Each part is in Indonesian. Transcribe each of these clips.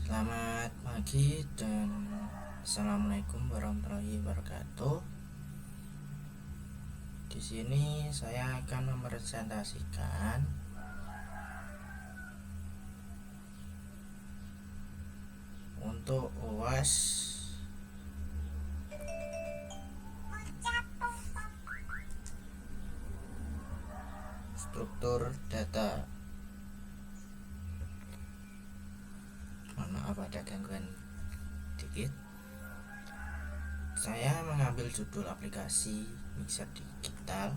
Selamat pagi dan assalamualaikum warahmatullahi wabarakatuh. Di sini saya akan mempresentasikan untuk UAS struktur data. Mohon maaf ada gangguan dikit. Saya mengambil judul aplikasi Mixer Digital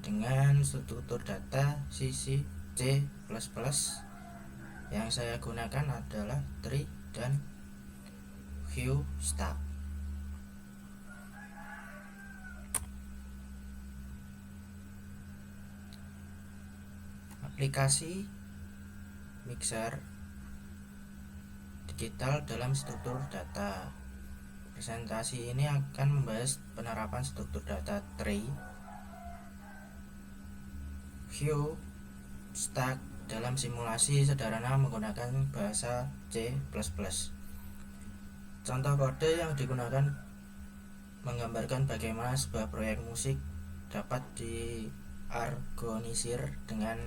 dengan struktur data sisi C++. Yang saya gunakan adalah tree dan view stack. Aplikasi Mixer Digital dalam struktur data. Presentasi ini akan membahas penerapan struktur data tree, view stack dalam simulasi sederhana menggunakan bahasa C++. Contoh kode yang digunakan menggambarkan bagaimana sebuah proyek musik dapat diorganisir dengan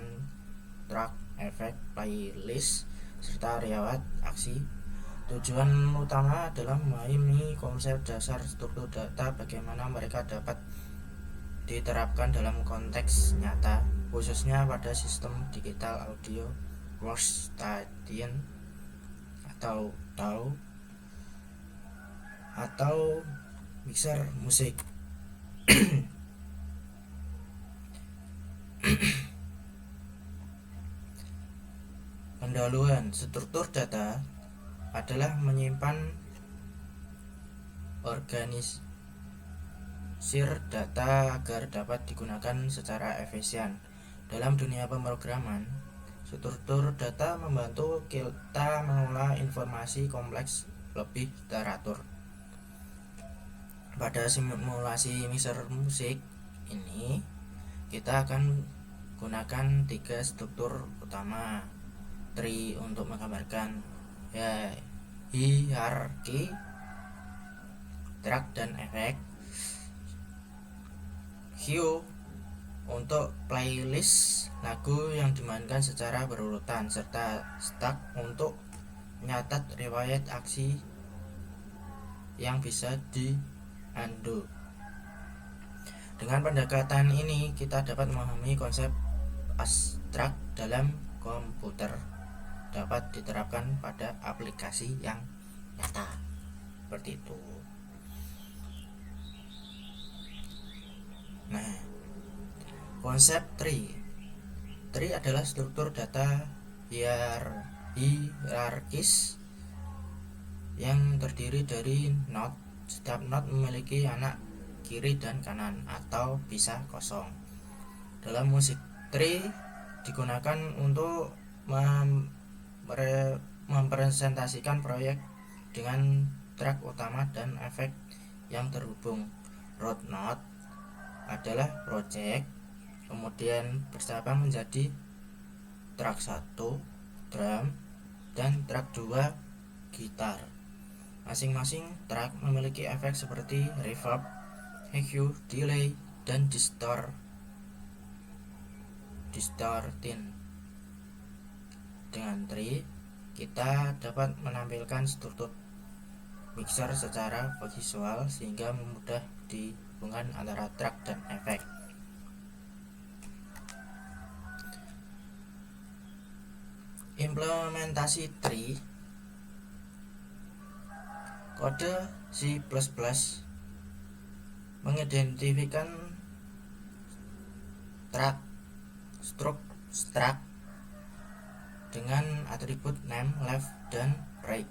track, efek, playlist, serta riwayat aksi. Tujuan utama adalah memahami konsep dasar struktur data, bagaimana mereka dapat diterapkan dalam konteks nyata, khususnya pada sistem digital audio workstation atau DAW atau mixer musik. Pendahuluan. Struktur data adalah menyimpan organisir data agar dapat digunakan secara efisien. Dalam dunia pemrograman, struktur data membantu kita mengolah informasi kompleks lebih teratur. Pada simulasi mixer musik ini, kita akan gunakan 3 struktur utama. Tree untuk menggambarkan hierarki, track dan efek. View untuk playlist lagu yang dimainkan secara berurutan, serta stack untuk mencatat riwayat aksi yang bisa di-undo. Dengan pendekatan ini kita dapat memahami konsep abstrak dalam komputer dapat diterapkan pada aplikasi yang nyata. Seperti itu. Nah, konsep tree. Tree adalah struktur data hierarkis yang terdiri dari node. Setiap node memiliki anak kiri dan kanan atau bisa kosong. Dalam musik, tree digunakan untuk mempresentasikan proyek dengan track utama dan efek yang terhubung. Root node adalah project, kemudian bercabang menjadi track 1 drum dan track 2 gitar. Masing-masing track memiliki efek seperti reverb, EQ, delay, dan distorting. Dengan tree, kita dapat menampilkan struktur mixer secara visual sehingga mudah dihubungkan antara track dan efek. Implementasi tree. Kode C++ mengidentifikkan track, struct dengan atribut name, left, dan right.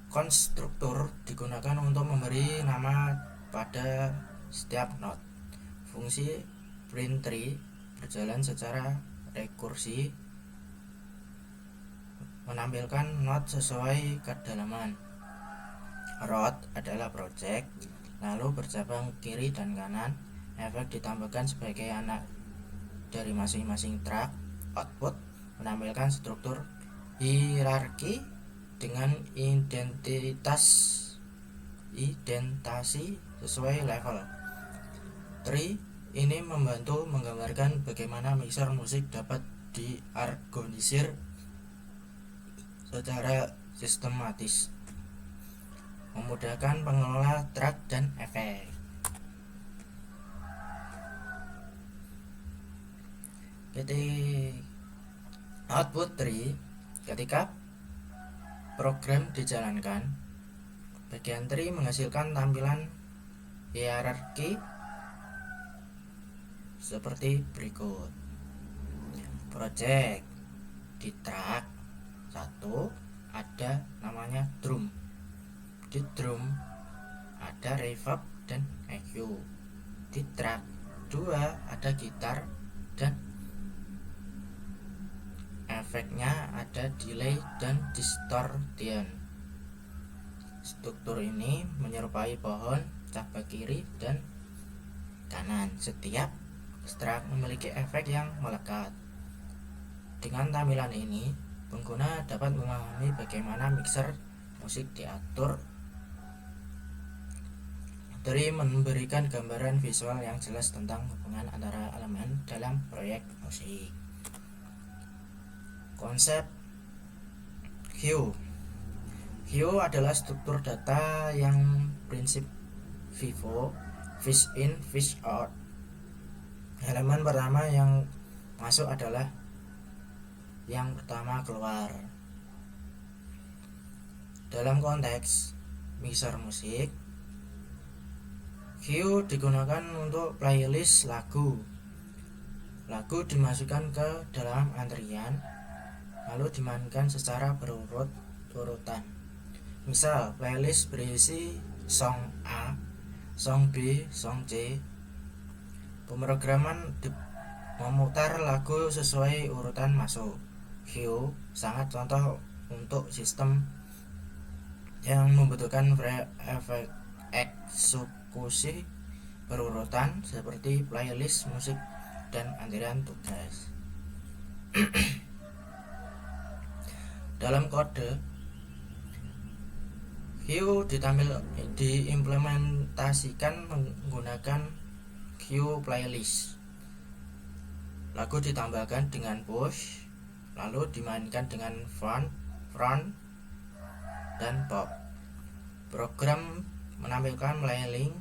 Konstruktur digunakan untuk memberi nama pada setiap node. Fungsi print tree berjalan secara rekursi, menampilkan node sesuai kedalaman. Root adalah project, lalu bercabang kiri dan kanan. Efek ditambahkan sebagai anak dari masing-masing track. Output menampilkan struktur hierarki dengan identasi sesuai level. Tree ini membantu menggambarkan bagaimana mixer musik dapat diorganisir secara sistematis, memudahkan pengelola track dan efek. Output tree, ketika program dijalankan, bagian tree menghasilkan tampilan hierarki seperti berikut. Project di track 1 ada namanya drum. Di drum ada reverb dan EQ. Di track 2 ada gitar dan efeknya ada delay dan distortion. Struktur ini menyerupai pohon cabang kiri dan kanan. Setiap track memiliki efek yang melekat. Dengan tampilan ini, pengguna dapat memahami bagaimana mixer musik diatur. Tree memberikan gambaran visual yang jelas tentang hubungan antara elemen dalam proyek musik. Konsep queue. Queue adalah struktur data yang prinsip FIFO, fish in, fish out. Elemen pertama yang masuk adalah yang pertama keluar. Dalam konteks mixer musik, queue digunakan untuk playlist lagu. Lagu dimasukkan ke dalam antrian, lalu dimainkan secara berurut-urutan. Misal, playlist berisi song A, song B, song C. Pemrograman memutar lagu sesuai urutan masuk. Queue sangat contoh untuk sistem yang membutuhkan efek eksekusi berurutan seperti playlist musik dan antrian tugas. Dalam kode, queue diimplementasikan menggunakan queue playlist. Lagu ditambahkan dengan push, lalu dimainkan dengan front, dan pop. Program menampilkan playlist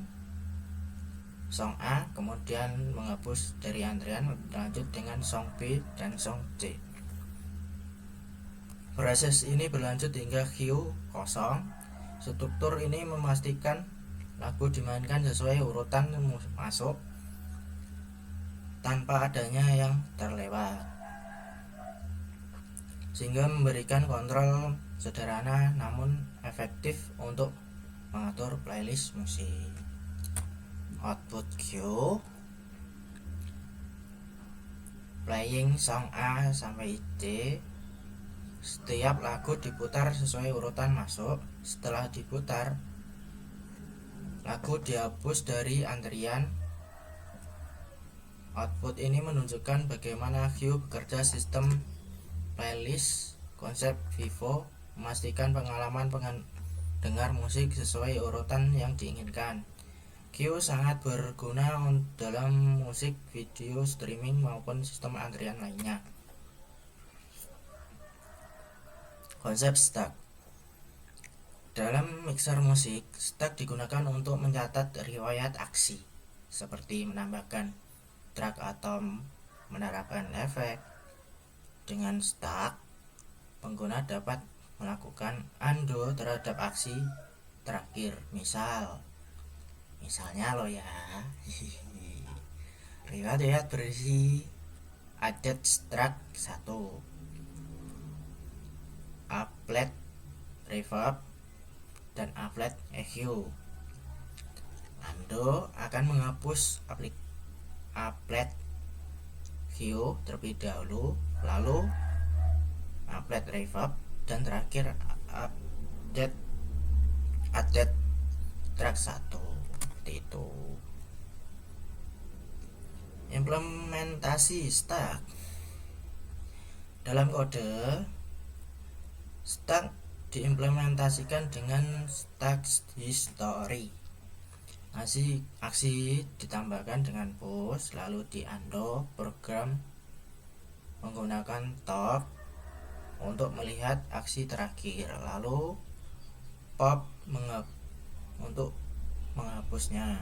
song A, kemudian menghapus dari antrian, lanjut dengan song B dan song C. Proses ini berlanjut hingga queue kosong. Struktur ini memastikan lagu dimainkan sesuai urutan masuk tanpa adanya yang terlewat, sehingga memberikan kontrol sederhana namun efektif untuk mengatur playlist musik. Output queue, playing song A sampai C. Setiap lagu diputar sesuai urutan masuk. Setelah diputar, lagu dihapus dari antrian. Output ini menunjukkan bagaimana queue bekerja. Sistem playlist konsep FIFO memastikan pengalaman pendengar musik sesuai urutan yang diinginkan. Queue sangat berguna dalam musik, video, streaming maupun sistem antrian lainnya. Konsep stack. Dalam mixer musik, stack digunakan untuk mencatat riwayat aksi, seperti menambahkan track atau menerapkan efek. Dengan stack, pengguna dapat melakukan undo terhadap aksi terakhir. Misalnya lo ya, riwayat berisi added track 1, applet reverb dan applet EQ. Undo akan menghapus applet EQ terlebih dahulu, lalu applet reverb, dan terakhir added track 1. Seperti itu. Implementasi stack. Dalam kode, stack diimplementasikan dengan stack history. Aksi ditambahkan dengan push, lalu di undo program menggunakan top untuk melihat aksi terakhir, lalu pop untuk menghapusnya.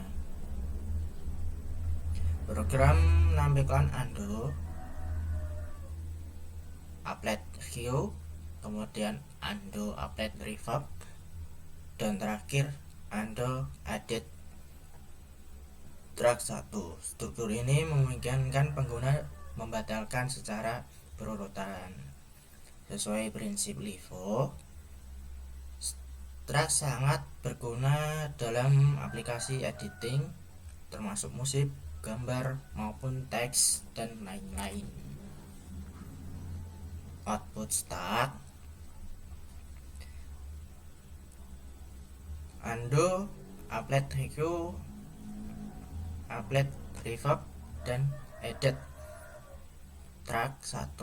Program menampilkan undo, applet queue, kemudian undo applet reverb, dan terakhir undo edit track 1. Struktur ini memungkinkan pengguna membatalkan secara berurutan. Sesuai prinsip LIFO, track sangat berguna dalam aplikasi editing termasuk musik, gambar, maupun teks, dan lain-lain. Output stack, undo, applet queue, applet reverb, dan edit track 1.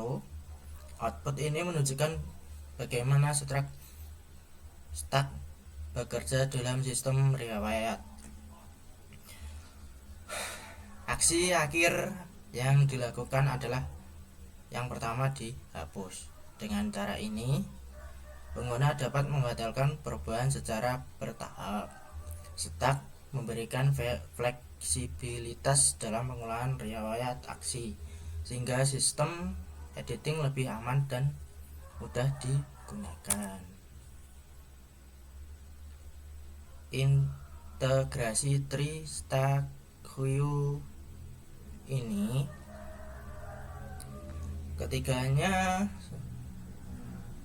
Output ini menunjukkan bagaimana stack bekerja dalam sistem riwayat. Aksi akhir yang dilakukan adalah yang pertama, dihapus. Dengan cara ini, pengguna dapat membatalkan perubahan secara bertahap. Stack memberikan fleksibilitas dalam pengolahan riwayat aksi, sehingga sistem editing lebih aman dan mudah digunakan. Integrasi tree stack queue ini, ketiganya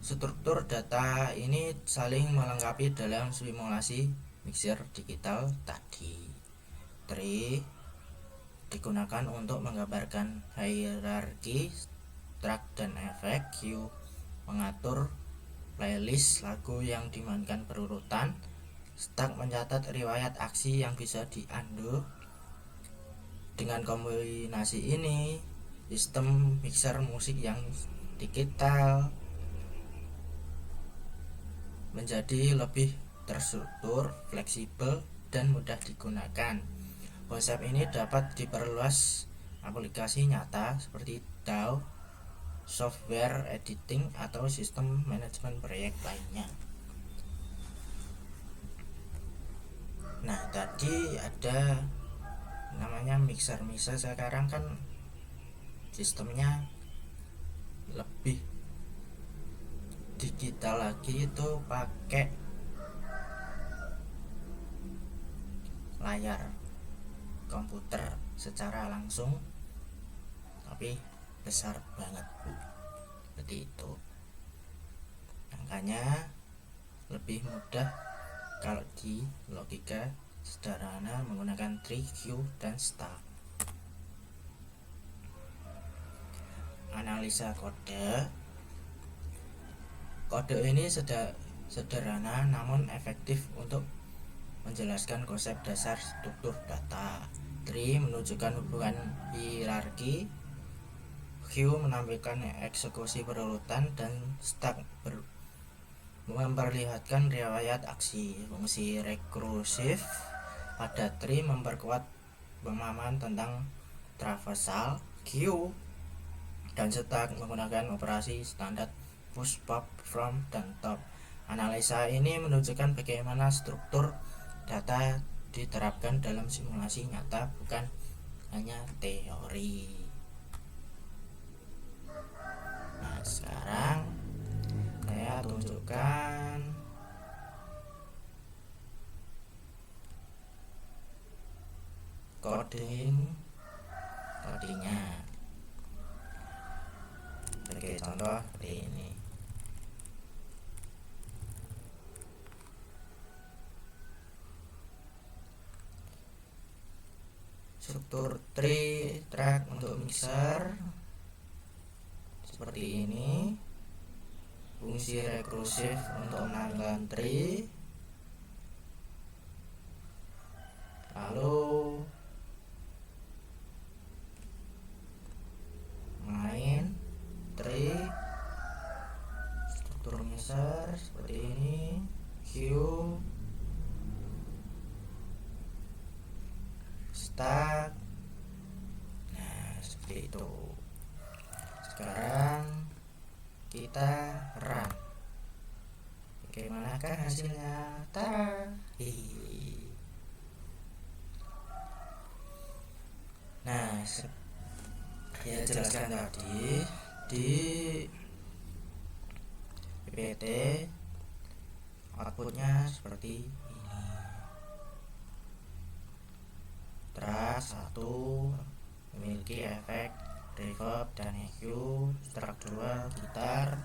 struktur data ini saling melengkapi dalam simulasi mixer digital tadi. Tree digunakan untuk menggambarkan hierarki track dan efek. Queue mengatur playlist lagu yang dimainkan berurutan. Stack mencatat riwayat aksi yang bisa di-undo. Dengan kombinasi ini, sistem mixer musik yang digital menjadi lebih terstruktur, fleksibel, dan mudah digunakan. Konsep ini dapat diperluas aplikasi nyata seperti DAW, software editing, atau sistem manajemen proyek lainnya. Nah, tadi ada namanya mixer. Sekarang kan sistemnya lebih digital lagi, itu pakai layar komputer secara langsung, tapi besar banget seperti itu. Makanya lebih mudah kalau di logika sederhana menggunakan tree, queue, dan stack. Analisa kode. Kode ini sederhana namun efektif untuk menjelaskan konsep dasar struktur data. Tree menunjukkan hubungan hierarki, queue menampilkan eksekusi berurutan, dan stack memperlihatkan riwayat aksi. Fungsi rekursif pada tree memperkuat pemahaman tentang traversal. Queue dan stack menggunakan operasi standar push, pop, from, dan top. Analisa ini menunjukkan bagaimana struktur data diterapkan dalam simulasi nyata, bukan hanya teori. Nah, sekarang saya tunjukkan codingnya. Sebagai contoh seperti ini. Struktur tree track untuk mixer seperti ini. Fungsi rekursif untuk menampilkan tree, lalu main tree, seperti itu. Sekarang kita run. Bagaimanakah hasilnya? Tara. Nah, ya jelaskan tadi di PPT outputnya seperti ini. Track 1 memiliki efek reverb dan EQ. Track 2 gitar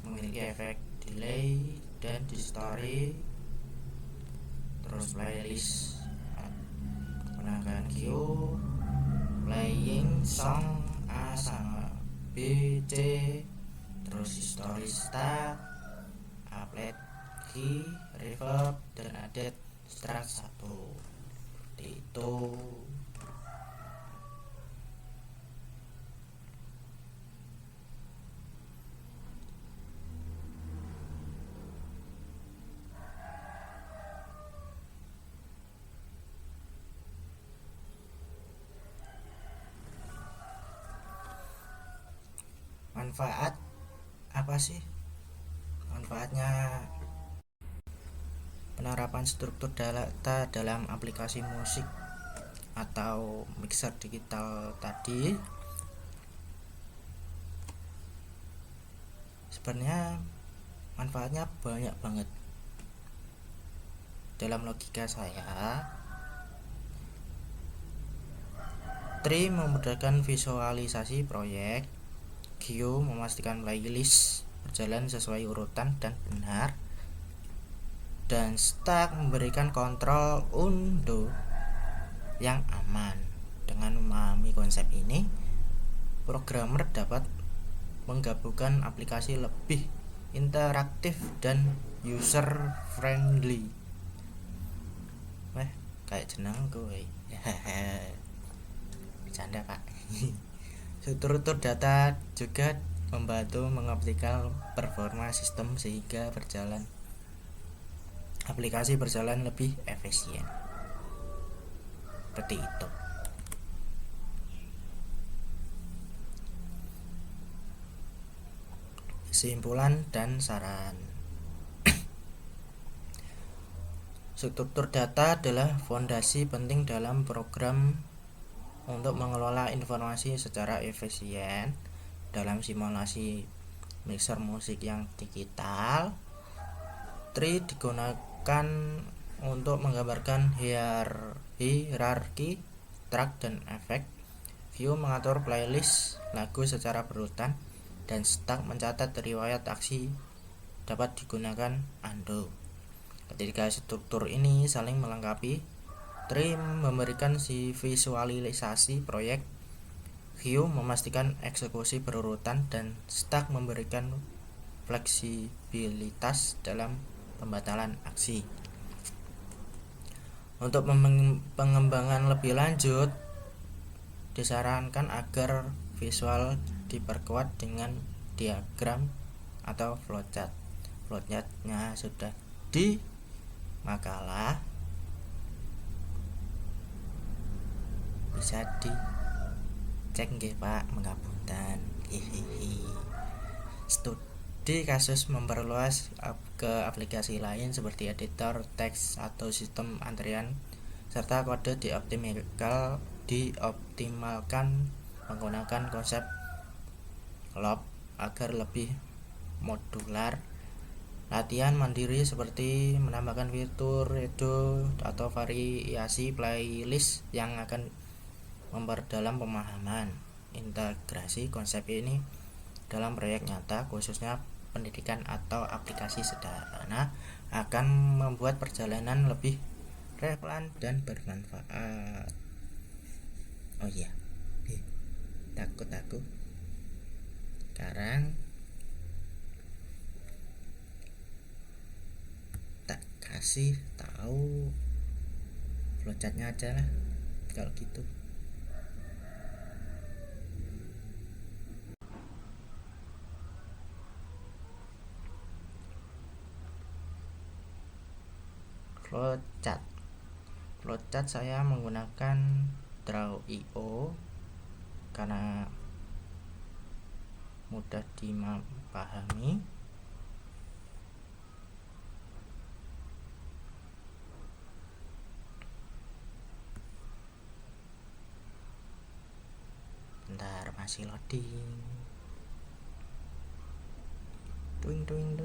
memiliki efek delay dan distorsi. Terus playlist menggunakan Q, playing song A sama B, C, terus history start, applet key, reverb, dan added track 1. Seperti itu. Manfaat apa sih? Manfaatnya penerapan struktur data dalam aplikasi musik atau mixer digital tadi. Sebenarnya manfaatnya banyak banget. Dalam logika saya, Tree memudahkan visualisasi proyek, Q memastikan playlist berjalan sesuai urutan dan benar, dan Stack memberikan kontrol undo yang aman. Dengan memahami konsep ini, programmer dapat menggabungkan aplikasi lebih interaktif dan user friendly. Kayak jeneng gue. Bercanda pak. Struktur data juga membantu mengoptimalkan performa sistem sehingga aplikasi berjalan lebih efisien. Seperti itu. Kesimpulan dan saran. Struktur data adalah fondasi penting dalam program untuk mengelola informasi secara efisien. Dalam simulasi mixer musik yang digital, Tree digunakan untuk menggambarkan hierarki track dan efek. View mengatur playlist lagu secara berurutan, dan Stack mencatat riwayat aksi dapat digunakan undo. Ketiga struktur ini saling melengkapi. Tree memberikan visualisasi proyek, Q memastikan eksekusi berurutan, dan Stack memberikan fleksibilitas dalam pembatalan aksi. Untuk pengembangan lebih lanjut, disarankan agar visual diperkuat dengan diagram atau flowchart. Flowchartnya sudah di makalah, bisa dicek nggih Pak, mengapunten. Studi kasus memperluas ke aplikasi lain seperti editor teks atau sistem antrian, serta kode dioptimalkan menggunakan konsep loop agar lebih modular. Latihan mandiri seperti menambahkan fitur redo atau variasi playlist yang akan memperdalam pemahaman integrasi konsep ini dalam proyek nyata, khususnya pendidikan atau aplikasi sederhana, akan membuat perjalanan lebih relevan dan bermanfaat. Oh iya, takut aku. Sekarang tak kasih tahu flowchartnya aja lah kalau gitu. Flowchart saya menggunakan Draw.io karena mudah dipahami. Bentar, masih loading. Duing.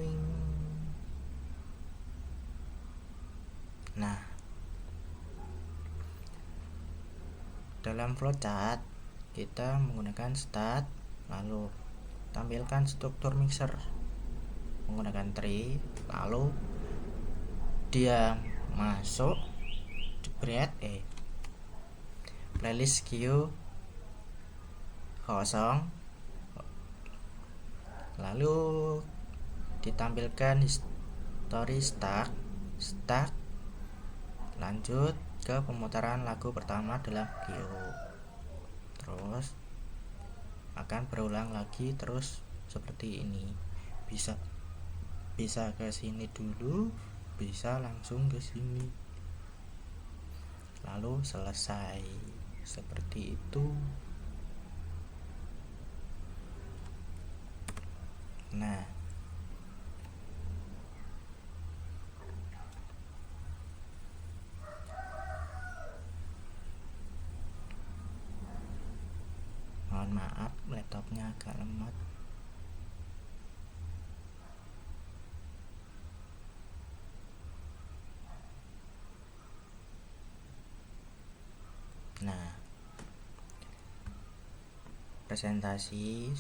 Nah, dalam flowchart kita menggunakan start, lalu tampilkan struktur mixer menggunakan tree, lalu dia masuk jebret playlist queue kosong, lalu ditampilkan history start, lanjut ke pemutaran lagu pertama dalam queue, terus akan berulang lagi terus seperti ini. Bisa ke sini dulu, bisa langsung ke sini, lalu selesai seperti itu. Nah, mohon maaf laptopnya agak lemot. Nah, presentasi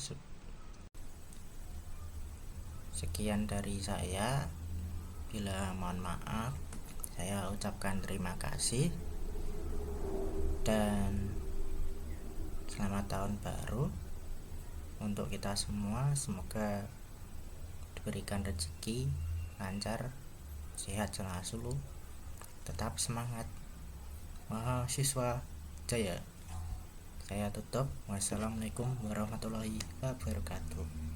sekian dari saya. Bila mohon maaf, saya ucapkan terima kasih dan selamat tahun baru untuk kita semua. Semoga diberikan rezeki lancar, sehat selalu, tetap semangat. Mahasiswa jaya. Saya tutup. Wassalamualaikum warahmatullahi wabarakatuh.